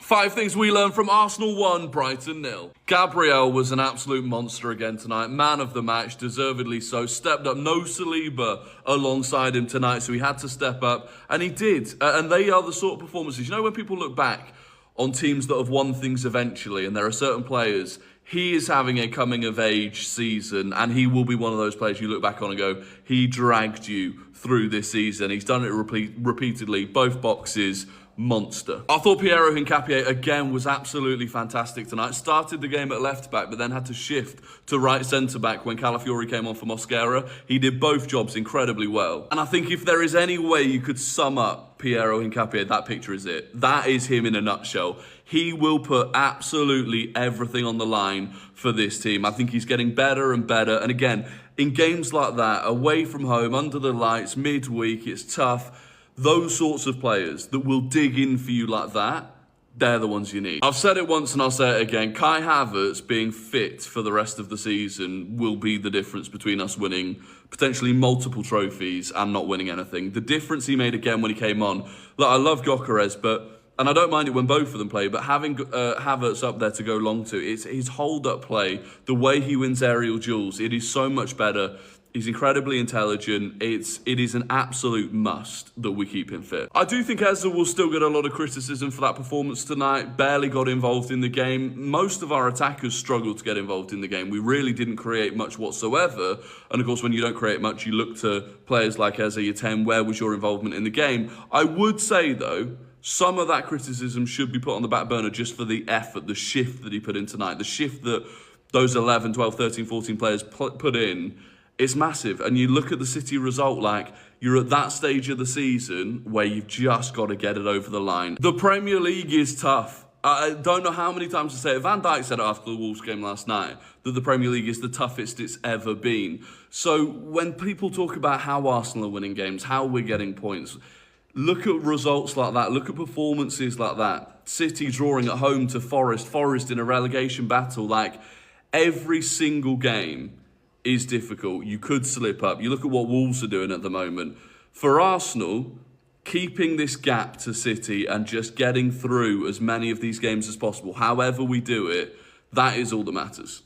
5 things we learned from Arsenal 1, Brighton 0. Gabriel was an absolute monster again tonight. Man of the match, deservedly so. Stepped up. No Saliba alongside him tonight, so he had to step up. And he did. And they are the sort of performances. You know, when people look back on teams that have won things eventually, and there are certain players, he is having a coming-of-age season, and he will be one of those players you look back on and go, he dragged you through this season. He's done it repeatedly, both boxes. Monster. I thought Piero Hincapié again was absolutely fantastic tonight. Started the game at left back, but then had to shift to right centre back when Calafiori came on for Mosquera. He did both jobs incredibly well. And I think if there is any way you could sum up Piero Hincapié, that picture is it. That is him in a nutshell. He will put absolutely everything on the line for this team. I think he's getting better and better. And again, in games like that, away from home, under the lights, midweek, it's tough. Those sorts of players that will dig in for you like that, they're the ones you need. I've said it once and I'll say it again. Kai Havertz being fit for the rest of the season will be the difference between us winning potentially multiple trophies and not winning anything. The difference he made again when he came on. Look, I love Gyökeres, and I don't mind it when both of them play, but having Havertz up there to go long to, it's his hold-up play, the way he wins aerial duels, it is so much better. He's incredibly intelligent. It is an absolute must that we keep him fit. I do think Eze will still get a lot of criticism for that performance tonight. Barely got involved in the game. Most of our attackers struggled to get involved in the game. We really didn't create much whatsoever. And of course, when you don't create much, you look to players like Eze, your 10. Where was your involvement in the game? I would say, though, some of that criticism should be put on the back burner just for the effort, the shift that he put in tonight, the shift that those 11, 12, 13, 14 players put in. It's massive. And you look at the City result, like, you're at that stage of the season where you've just got to get it over the line. The Premier League is tough. I don't know how many times to say it. Van Dijk said it after the Wolves game last night, that the Premier League is the toughest it's ever been. So when people talk about how Arsenal are winning games, how we're getting points, look at results like that. Look at performances like that. City drawing at home to Forest. Forest in a relegation battle. Like, every single game is difficult. You could slip up. You look at what Wolves are doing at the moment. For Arsenal, keeping this gap to City and just getting through as many of these games as possible, however we do it, that is all that matters.